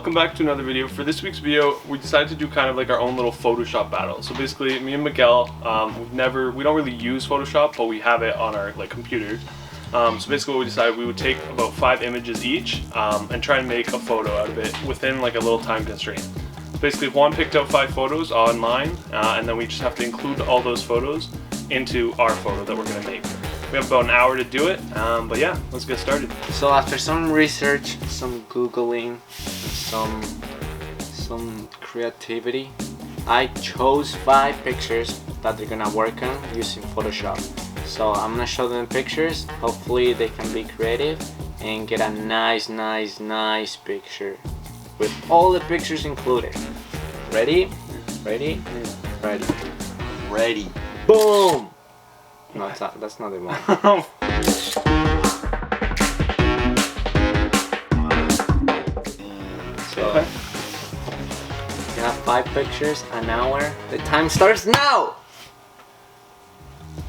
welcome back to another video. For this week's video, we decided to do kind of like our own little Photoshop battle. So basically, me and Miguel, we don't really use Photoshop, but we have it on our computers. So basically what we decided, we would take about 5 images each and try and make a photo out of it within like a little time constraint. So basically Juan picked out 5 photos online and then we just have to include all those photos into our photo that we're going to make. We have about an hour to do it, but yeah, let's get started. So after some research, some Googling, some creativity, I chose 5 pictures that they're gonna work on using Photoshop. So I'm gonna show them pictures. Hopefully they can be creative and get a nice picture with all the pictures included. Ready? Ready? Ready. Ready. Boom! No, that's not the one. So, you have 5 pictures, an hour. The time starts now!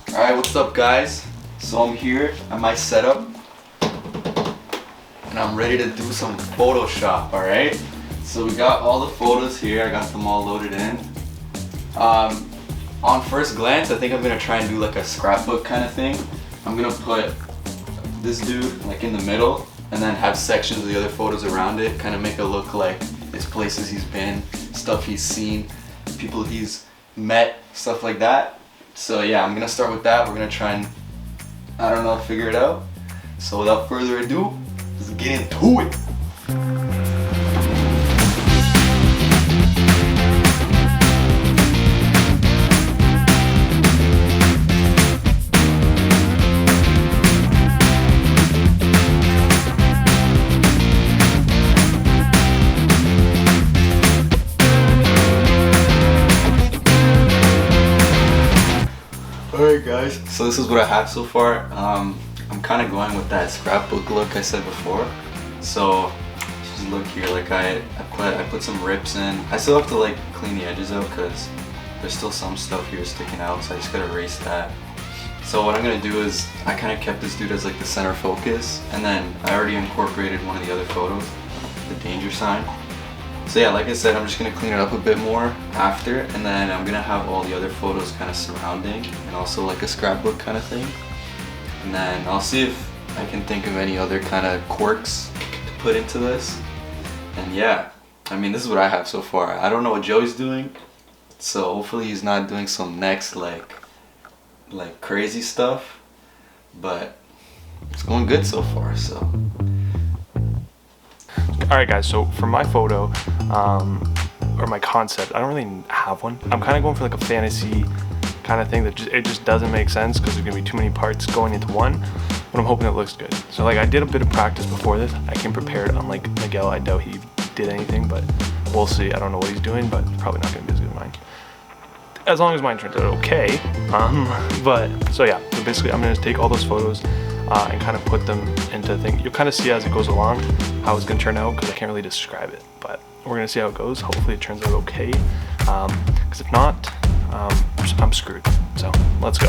Alright, what's up guys? So I'm here at my setup and I'm ready to do some Photoshop, alright? So we got all the photos here, I got them all loaded in. On first glance, I think I'm gonna try and do like a scrapbook kind of thing. I'm gonna put this dude like in the middle and then have sections of the other photos around it, kind of make it look like it's places he's been, stuff he's seen, people he's met, stuff like that. So yeah, I'm gonna start with that. We're gonna try and, I don't know, figure it out. So without further ado, let's get into it. Alright guys, so this is what I have so far. I'm kind of going with that scrapbook look I said before. So just look here, like I put some rips in. I still have to like clean the edges out because there's still some stuff here sticking out, so I just gotta erase that. So what I'm gonna do is I kind of kept this dude as like the center focus, and then I already incorporated one of the other photos, the danger sign. So yeah, like I said, I'm just going to clean it up a bit more after, and then I'm going to have all the other photos kind of surrounding, and also like a scrapbook kind of thing. And then I'll see if I can think of any other kind of quirks to put into this. And yeah, I mean, this is what I have so far. I don't know what Joey's doing, so hopefully he's not doing some next like crazy stuff, but it's going good so far, so. Alright guys, so for my photo, or my concept, I don't really have one. I'm kind of going for like a fantasy kind of thing that it just doesn't make sense because there's going to be too many parts going into one, but I'm hoping it looks good. So like I did a bit of practice before this. I came prepared, unlike Miguel. I doubt he did anything, but we'll see. I don't know what he's doing, but it's probably not going to be as good as mine. As long as mine turns out okay. But so yeah, so basically I'm going to take all those photos and kind of put them into things. You'll kind of see as it goes along how it's going to turn out because I can't really describe it, but we're going to see how it goes. Hopefully it turns out okay, because if not, I'm screwed. So let's go.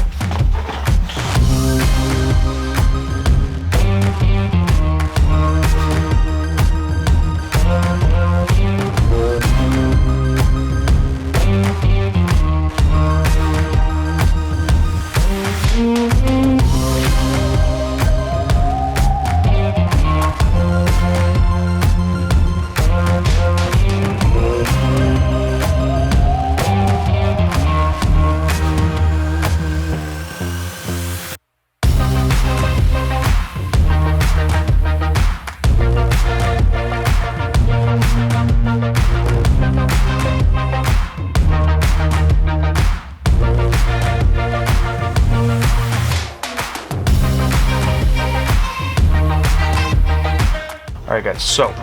Alright guys, so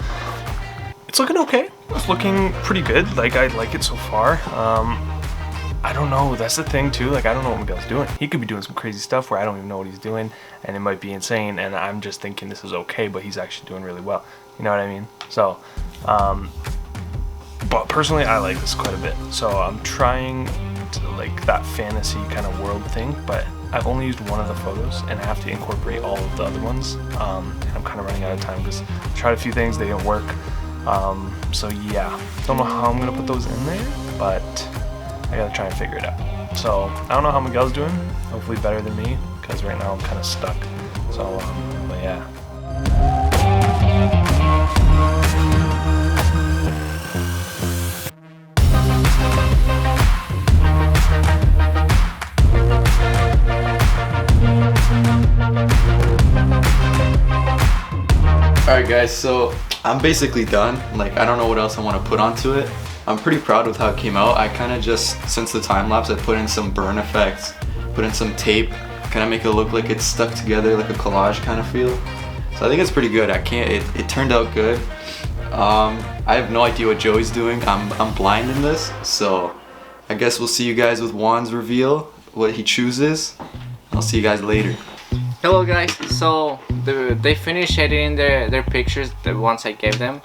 it's looking okay. It's looking pretty good. Like I like it so far. I don't know, that's the thing too, like I don't know what Miguel's doing. He could be doing some crazy stuff where I don't even know what he's doing and it might be insane and I'm just thinking this is okay, but he's actually doing really well. You know what I mean? So, but personally I like this quite a bit. So I'm trying to like that fantasy kind of world thing, but I've only used one of the photos and I have to incorporate all of the other ones. And I'm kind of running out of time because I tried a few things, they didn't work. So yeah, don't know how I'm gonna put those in there, but I gotta try and figure it out. So I don't know how Miguel's doing. Hopefully better than me, because right now I'm kind of stuck. So but yeah. Alright guys, so I'm basically done. Like, I don't know what else I want to put onto it. I'm pretty proud with how it came out. I kind of just, since the time lapse, I put in some burn effects, put in some tape, kind of make it look like it's stuck together, like a collage kind of feel. So I think it's pretty good. It turned out good. I have no idea what Joey's doing. I'm blind in this, so I guess we'll see you guys with Juan's reveal, what he chooses. I'll see you guys later. Hello guys, so they finished editing their pictures, the ones I gave them.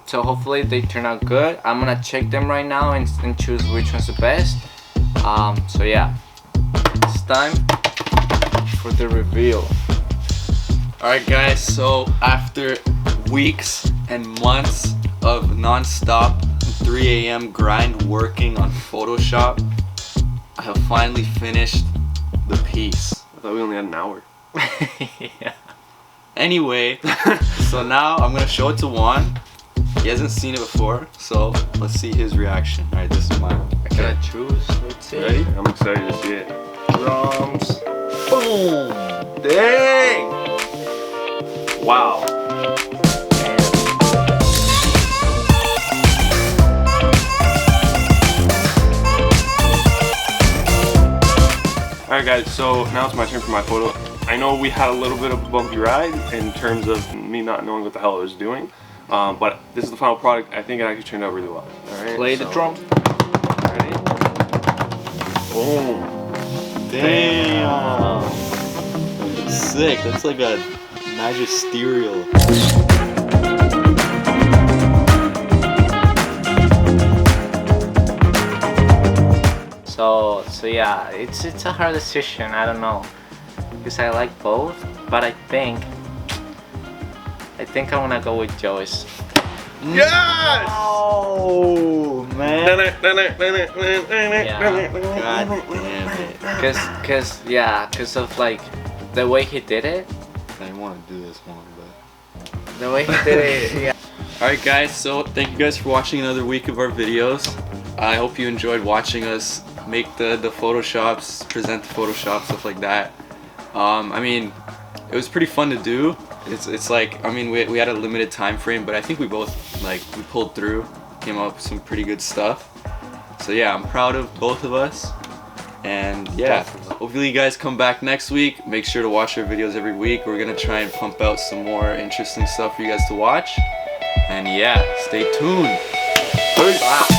So hopefully they turn out good. I'm gonna check them right now and choose which one's the best. So yeah, it's time for the reveal. Alright guys, so after weeks and months of non-stop 3 a.m. grind working on Photoshop, I have finally finished the piece. I thought we only had an hour. Yeah. Anyway, so now I'm gonna show it to Juan. He hasn't seen it before, so let's see his reaction. Alright, this is mine. I gotta choose. Let's see. Ready? I'm excited to see it. Drums. Boom! Dang! Wow. Alright guys, so now it's my turn for my photo. I know we had a little bit of a bumpy ride in terms of me not knowing what the hell I was doing, but this is the final product. I think it actually turned out really well. Alright, Play the drum. Ready? Boom. Damn! Sick, that's like a magisterial. So yeah, it's a hard decision. I don't know, because I like both, but I think I wanna go with Joey's. Yes! Oh man! Yeah. God damn it! Cause of like the way he did it. I didn't want to do this one, but The way he did it. Yeah. alright guys, so thank you guys for watching another week of our videos. I hope you enjoyed watching us make the photoshops, present the Photoshop, stuff like that. I mean, it was pretty fun to do. It's like, I mean, we had a limited time frame, but I think we both, like, we pulled through, came up with some pretty good stuff. So yeah, I'm proud of both of us. And yeah, hopefully you guys come back next week. Make sure to watch our videos every week. We're gonna try and pump out some more interesting stuff for you guys to watch. And yeah, stay tuned. Peace.